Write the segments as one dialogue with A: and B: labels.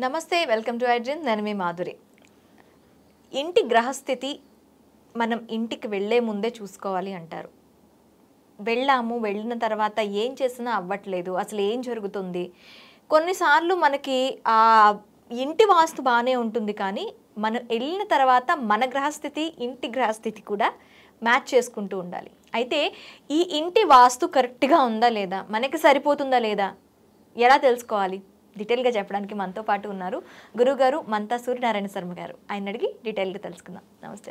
A: నమస్తే, welcome to iDream. నేను మీ మాధురి. ఇంటి గ్రహస్థితి మనం ఇంటికి వెళ్ళే ముందే చూసుకోవాలి అంటారు. వెళ్ళిన తర్వాత ఏం చేసినా అవ్వట్లేదు, అసలు ఏం జరుగుతుంది? కొన్నిసార్లు మనకి ఆ ఇంటి వాస్తు బాగానే ఉంటుంది, కానీ మనం వెళ్ళిన తర్వాత మన గ్రహస్థితి ఇంటి గ్రహస్థితి కూడా మ్యాచ్ చేసుకుంటూ ఉండాలి. అయితే ఈ ఇంటి వాస్తు కరెక్ట్గా ఉందా లేదా, మనకి సరిపోతుందా లేదా, ఎలా తెలుసుకోవాలి? డీటెయిల్గా చెప్పడానికి మనతో పాటు ఉన్నారు గురువుగారు మంతా సూర్యనారాయణ శర్మ గారు. ఆయన అడిగి డీటెయిల్గా తెలుసుకుందాం. నమస్తే.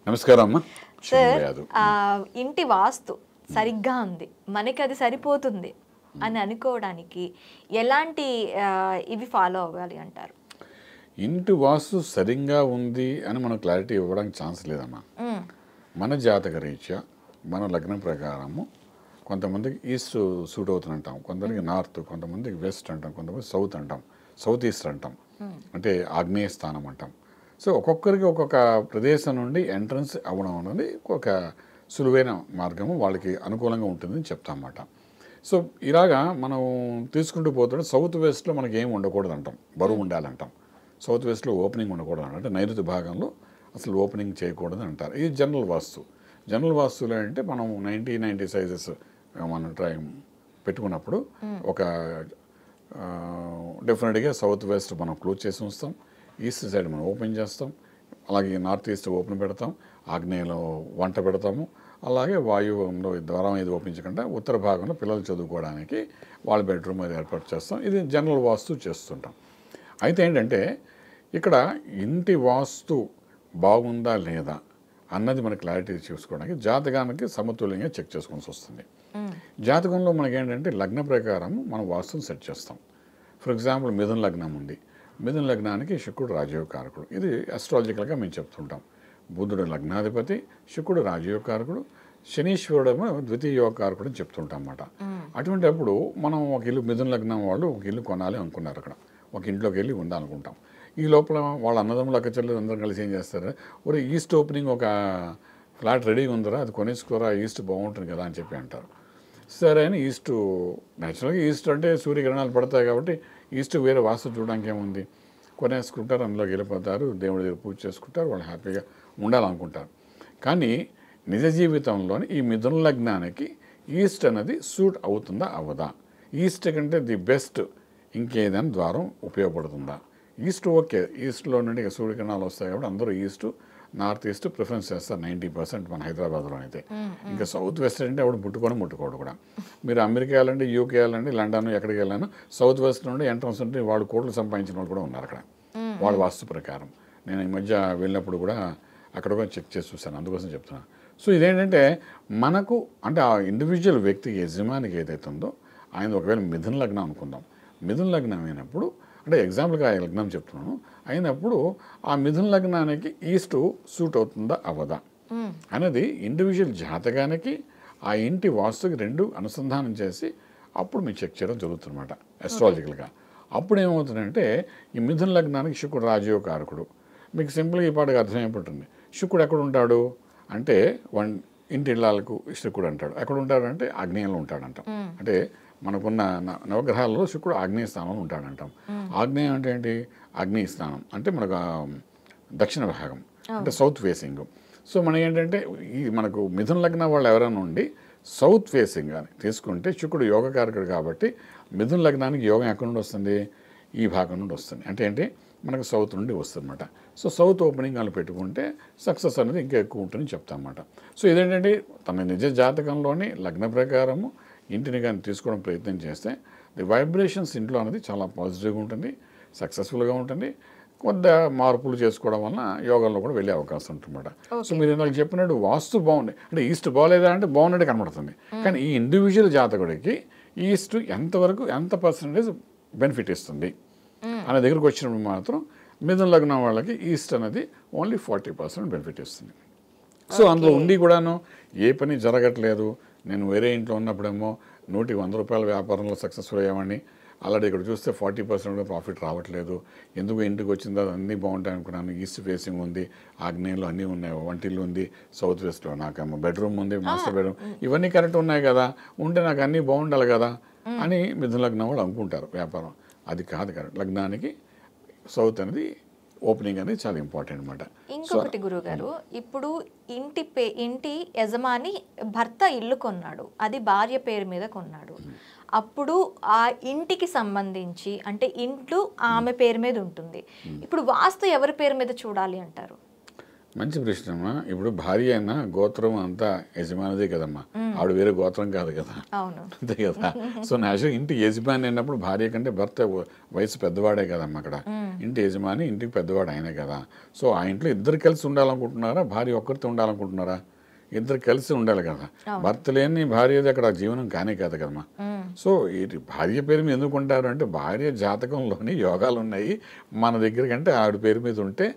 B: నమస్కారం అమ్మ.
A: సార్, ఇంటి వాస్తు సరిగ్గా ఉంది, మనకి అది సరిపోతుంది అని అనుకోవడానికి ఎలాంటి ఇవి ఫాలో అవ్వాలి అంటారు?
B: ఇంటి వాస్తు సరిగ్గా ఉంది అని మనం క్లారిటీ ఇవ్వడానికి ఛాన్స్ లేదమ్మా. మన జాతక రీత్యా మన లగ్నం ప్రకారము కొంతమందికి ఈస్ట్ సూట్ అవుతుందంటాం, కొంతమందికి నార్త్, కొంతమందికి వెస్ట్ అంటాం, కొంతమంది సౌత్ అంటాం, సౌత్ ఈస్ట్ అంటాం, అంటే ఆగ్నేయ స్థానం అంటాం. సో ఒక్కొక్కరికి ఒక్కొక్క ప్రదేశం నుండి ఎంట్రన్స్ అవ్వడం అనేది ఒక సులువైన మార్గము, వాళ్ళకి అనుకూలంగా ఉంటుందని చెప్తాం అన్నమాట. సో ఇలాగా మనం తీసుకుంటూ పోతుంటే సౌత్ వెస్ట్లో మనకి ఏం ఉండకూడదు అంటాం, బరువు ఉండాలంటాం. సౌత్ వెస్ట్లో ఓపెనింగ్ ఉండకూడదు అంటే నైరుతి భాగంలో అసలు ఓపెనింగ్ చేయకూడదు అంటారు. ఇది జనరల్ వాస్తు. జనరల్ వాస్తులో అంటే మనం 90 సైజెస్ మనం పెట్టుకున్నప్పుడు ఒక డెఫినెట్గా సౌత్ వెస్ట్ మనం క్లోజ్ చేసి ఉంచుతాం, ఈస్ట్ సైడ్ మనం ఓపెన్ చేస్తాం, అలాగే నార్త్ ఈస్ట్ ఓపెన్ పెడతాం, ఆగ్నేయంలో వంట పెడతాము, అలాగే వాయువ్యంలో ద్వారం ఇది ఓపించకుండా ఉత్తర భాగంలో పిల్లలు చదువుకోవడానికి వాళ్ళ బెడ్రూమ్ అది ఏర్పాటు చేస్తాం. ఇది జనరల్ వాస్తు చేస్తుంటాం. అయితే ఏంటంటే ఇక్కడ ఇంటి వాస్తు బాగుందా లేదా అన్నది మన క్లారిటీ చూసుకోవడానికి జాతకానికి సమతుల్యంగా చెక్ చేసుకోవాల్సి వస్తుంది. జాతకంలో మనకి ఏంటంటే లగ్న ప్రకారం మనం వాస్తుని సెట్ చేస్తాం. ఫర్ ఎగ్జాంపుల్ మిథున లగ్నం ఉంది, మిథున లగ్నానికి శుక్రుడు రాజయోగ కారకుడు. ఇది అస్ట్రాలజికల్గా మేము చెప్తుంటాం. బుధుడు లగ్నాధిపతి, శుక్రుడు రాజయోగ కారకుడు, శనీశ్వరుడేమో ద్వితీయ యోగ కారకుడు అని చెప్తుంటాం అన్నమాట. అటువంటి అప్పుడు మనం ఒక ఇల్లు మిథున లగ్నం వాళ్ళు ఒక ఇల్లు కొనాలి అనుకున్నారు, అక్కడ ఒక ఇంట్లోకి వెళ్ళి ఉండాలనుకుంటాం. ఈ లోపల వాళ్ళ అన్నదమ్ములు అక్కచెల్లెలు అందరం కలిసి ఏం చేస్తారు, ఒక ఈస్ట్ ఓపెనింగ్ ఒక ఫ్లాట్ రెడీగా ఉందరా, అది కొనేసుకోరా, ఈస్ట్ బాగుంటుంది కదా అని చెప్పి అంటారు. సరే అని ఈస్ట్, న్యాచురల్గా ఈస్ట్ అంటే సూర్యకిరణాలు పడతాయి కాబట్టి ఈస్ట్ వేరే వాస్తు చూడడానికి ఏముంది, కొనేసుకుంటారు, అందులోకి వెళ్ళిపోతారు, దేవుడి దగ్గర పూజ చేసుకుంటారు, వాళ్ళు హ్యాపీగా ఉండాలనుకుంటారు. కానీ నిజ జీవితంలోని ఈ మిథున లగ్నానికి ఈస్ట్ అనేది సూట్ అవుతుందా అవ్వదా, ఈస్ట్ కంటే ది బెస్ట్ ఇంకేదైనా ద్వారం ఉపయోగపడుతుందా, ఈస్ట్ ఓకే, ఈస్ట్లో నుండి సూర్యకిరణాలు వస్తాయి కాబట్టి అందరూ ఈస్ట్ నార్త్ ఈస్ట్ ప్రిఫరెన్స్ చేస్తారు 90% మన హైదరాబాద్లో అయితే. ఇంకా సౌత్ వెస్ట్ అంటే అప్పుడు ముట్టుకోడు కూడా. మీరు అమెరికా వెళ్ళండి, యూకే వెళ్ళండి, లండన్ ఎక్కడికి వెళ్ళాను, సౌత్ వెస్ట్ నుండి ఎంట్రన్స్ ఉంటే వాళ్ళు కోట్లు సంపాదించిన వాళ్ళు కూడా ఉన్నారు అక్కడ వాళ్ళ వాస్తు ప్రకారం. నేను ఈ మధ్య వెళ్ళినప్పుడు కూడా అక్కడ కూడా చెక్ చేసి చూశాను, అందుకోసం చెప్తున్నాను. సో ఇదేంటంటే మనకు అంటే ఆ ఇండివిజువల్ వ్యక్తికి యజమానికి ఏదైతే ఉందో ఆయన ఒకవేళ మిథున లగ్నం అనుకుందాం, మిథున లగ్నం అయినప్పుడు అంటే ఎగ్జాంపుల్గా ఆ లగ్నం చెప్తున్నాను, అయినప్పుడు ఆ మిథున లగ్నానికి ఈస్ట్ సూట్ అవుతుందా అవ్వదా అనేది ఇండివిజువల్ జాతకానికి ఆ ఇంటి వాస్తుకి రెండు అనుసంధానం చేసి అప్పుడు మీరు చెక్ చేయడం జరుగుతుందన్నమాట అస్ట్రాలజికల్గా. అప్పుడు ఏమవుతుందంటే ఈ మిథున లగ్నానికి శుక్రుడు రాజయోగ కారకుడు. మీకు సింపుల్గా ఈ పాటకు అర్థమైపోతుంది. శుక్రుడు ఎక్కడ ఉంటాడు అంటే ఇంటి ఇళ్ళకు శుక్రుడు అంటాడు. ఎక్కడ ఉంటాడంటే ఆగ్నేయంలో ఉంటాడంటాం. అంటే మనకున్న నవగ్రహాలలో శుక్రుడు ఆగ్నేయ స్థానంలో ఉంటాడంటాం. ఆగ్నేయం అంటే ఏంటి, ఆగ్నేయ స్థానం అంటే మనకు దక్షిణ భాగం అంటే సౌత్ ఫేసింగ్. సో మనకి ఏంటంటే ఈ మనకు మిథున లగ్నం వాళ్ళు ఎవరైనా ఉండి సౌత్ ఫేసింగ్ అని తీసుకుంటే శుక్రుడు యోగకారకుడు కాబట్టి మిథున లగ్నానికి యోగం ఎక్కడి నుండి వస్తుంది, ఈ భాగం నుండి వస్తుంది. అంటే ఏంటి మనకు సౌత్ నుండి వస్తుంది అనమాట. సో సౌత్ ఓపెనింగ్ వాళ్ళు పెట్టుకుంటే సక్సెస్ అనేది ఇంకా ఎక్కువ ఉంటుందని చెప్తామన్నమాట. సో ఇదేంటంటే తన నిజ జాతకంలోని లగ్న ప్రకారము ఇంటిని కానీ తీసుకోవడం ప్రయత్నం చేస్తే ది వైబ్రేషన్స్ ఇంట్లో అనేది చాలా పాజిటివ్గా ఉంటుంది, సక్సెస్ఫుల్గా ఉంటుంది. కొంత మార్పులు చేసుకోవడం వలన యోగంలో కూడా వెళ్ళే అవకాశం ఉంటుందన్నమాట. సో మీరు ఇందాక చెప్పినట్టు వాస్తు బాగుంది అంటే ఈస్ట్ బాగోలేదా అంటే బాగున్నట్టు కనబడుతుంది, కానీ ఈ ఇండివిజువల్ జాతకుడికి ఈస్ట్ ఎంతవరకు ఎంత పర్సెంటేజ్ బెనిఫిట్ ఇస్తుంది అనే దగ్గరకు వచ్చినప్పుడు మాత్రం మిథున లగ్నం వాళ్ళకి ఈస్ట్ అనేది ఓన్లీ 40% బెనిఫిట్ ఇస్తుంది. సో అందులో ఉండి కూడాను ఏ పని జరగట్లేదు, నేను వేరే ఇంట్లో ఉన్నప్పుడేమో 100 రూపాయల వ్యాపారంలో సక్సెస్ఫుల్ అయ్యామని, ఆల్రెడీ ఇక్కడ చూస్తే 40% ప్రాఫిట్ రావట్లేదు, ఎందుకు ఇంటికి వచ్చిందో అన్నీ బాగుంటాయి అనుకున్నాను, ఈస్ట్ ఫేసింగ్ ఉంది, ఆగ్నేయంలో అన్నీ ఉన్నాయి, వంటిల్లు ఉంది, సౌత్ వెస్ట్లో నాకేమో బెడ్రూమ్ ఉంది, మాస్టర్ బెడ్రూమ్, ఇవన్నీ కరెక్ట్ ఉన్నాయి కదా, ఉంటే నాకు అన్నీ బాగుండాలి కదా అని మిథున లగ్నం వాళ్ళు అనుకుంటారు వ్యాపారం. అది కాదు కరెక్ట్. లగ్నానికి సౌత్ అనేది ఓపెనింగ్ అనేది చాలా ఇంపార్టెంట్ అనమాట.
A: ఇంకొకటి గురుగారు, ఇప్పుడు ఇంటి యజమాని భర్త ఇల్లు కొన్నాడు, అది భార్య పేరు మీద కొన్నాడు. అప్పుడు ఆ ఇంటికి సంబంధించి అంటే ఇంట్లో ఆమె పేరు మీద ఉంటుంది. ఇప్పుడు వాస్తు ఎవరి పేరు మీద చూడాలి అంటారు?
B: మంచి ప్రశ్న అమ్మా. ఇప్పుడు భార్య అయినా గోత్రం అంతా యజమానిదే కదమ్మా, ఆవిడ వేరే గోత్రం కాదు కదా, అంతే కదా. సో నేచురల్ ఇంటి యజమాని అన్నప్పుడు భార్య కంటే భర్త వయసు పెద్దవాడే కదమ్మా. అక్కడ ఇంటి యజమాని ఇంటికి పెద్దవాడు ఆయనే కదా. సో ఆ ఇంట్లో ఇద్దరు కలిసి ఉండాలనుకుంటున్నారా, భార్య ఒక్కరితో ఉండాలనుకుంటున్నారా? ఇద్దరు కలిసి ఉండాలి కదా. భర్త లేని భార్యది అక్కడ జీవనం కానే కాదు కదమ్మా. సో ఈ భార్య పేరు మీద ఎందుకు ఉంటారు అంటే భార్య జాతకంలోని యోగాలు ఉన్నాయి మన దగ్గర కంటే ఆవిడ పేరు మీద ఉంటే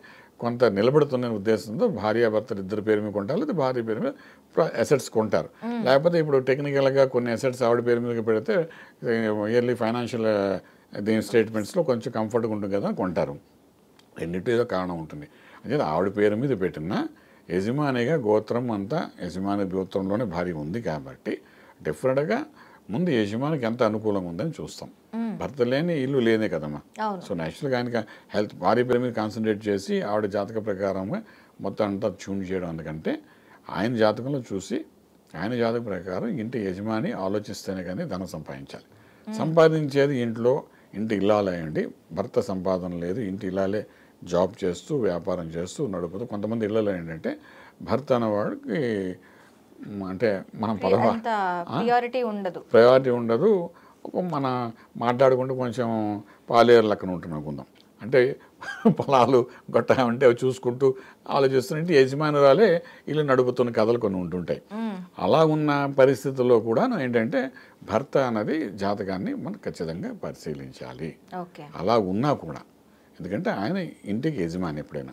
B: కొంత నిలబడుతున్న ఉద్దేశంతో భార్యాభర్తలు ఇద్దరు పేరు మీద కొంటారు, లేదా భార్య పేరు మీద అసెట్స్ కొంటారు. లేకపోతే ఇప్పుడు టెక్నికల్గా కొన్ని అసెట్స్ ఆవిడ పేరు మీద పెడితే ఇయర్లీ ఫైనాన్షియల్ దీని స్టేట్మెంట్స్లో కొంచెం కంఫర్ట్గా ఉంటుంది కదా కొంటారు. రెండింటి ఏదో కారణం ఉంటుంది. అంటే ఆవిడ పేరు మీద పెట్టిన యజమానిగా గోత్రం అంతా యజమాని గోత్రంలోనే భార్య ఉంది కాబట్టి డెఫినెట్గా ముందు యజమానికి ఎంత అనుకూలంగా ఉందని చూస్తాం. భర్త లేని ఇల్లు లేనే కదమ్మా. సో నేచురల్గా ఆయనకి హెల్త్ భార్య పేరు మీద కాన్సన్ట్రేట్ చేసి ఆవిడ జాతక ప్రకారంగా మొత్తం అంతా ట్యూన్ చేయడం అందుకంటే ఆయన జాతకంలో చూసి ఆయన జాతక ప్రకారం ఇంటి యజమాని ఆలోచిస్తేనే కానీ ధనం సంపాదించాలి. సంపాదించేది ఇంట్లో ఇంటి ఇల్లాలే అండి. భర్త సంపాదన లేదు, ఇంటి ఇల్లాలే జాబ్ చేస్తూ వ్యాపారం చేస్తూ నడుపుతూ. కొంతమంది ఇళ్ళలో ఏంటంటే భర్త అనేవాడికి అంటే మనం ప్రయారిటీ ఉండదు. మన మాట్లాడుకుంటూ కొంచెం పాలేరు లెక్కన ఉంటున్నాం కొందాం అంటే పొలాలు గొట్ట అంటే అవి చూసుకుంటూ ఆలోచిస్తుంటే యజమానురాలే ఇల్లు నడుపుతున్న కథలు కొన్ని ఉంటుంటాయి. అలా ఉన్న పరిస్థితుల్లో కూడా ఏంటంటే భర్త అన్నది జాతకాన్ని మనం ఖచ్చితంగా పరిశీలించాలి. అలా ఉన్నా కూడా ఎందుకంటే ఆయన ఇంటికి యజమాని ఎప్పుడైనా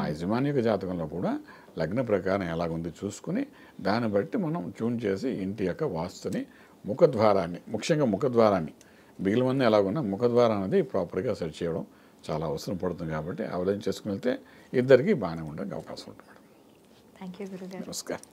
B: ఆ యజమాని యొక్క జాతకంలో కూడా లగ్న ప్రకారం ఎలాగుంది చూసుకుని దాన్ని బట్టి మనం ట్యూన్ చేసి ఇంటి యొక్క వాస్తుని ముఖద్వారాన్ని ముఖ్యంగా ముఖద్వారాన్ని మిగిలినవన్నీ ఎలాగున్నా ముఖద్వారం అనేది ప్రాపర్గా సెట్ చేయడం చాలా అవసరం పడుతుంది. కాబట్టి అవలోకనం చేసుకుని వెళ్తే ఇద్దరికి బాగానే ఉండడానికి అవకాశం ఉంటుంది మేడం.
A: థ్యాంక్ యూ గురుగారు.
B: నమస్కారం.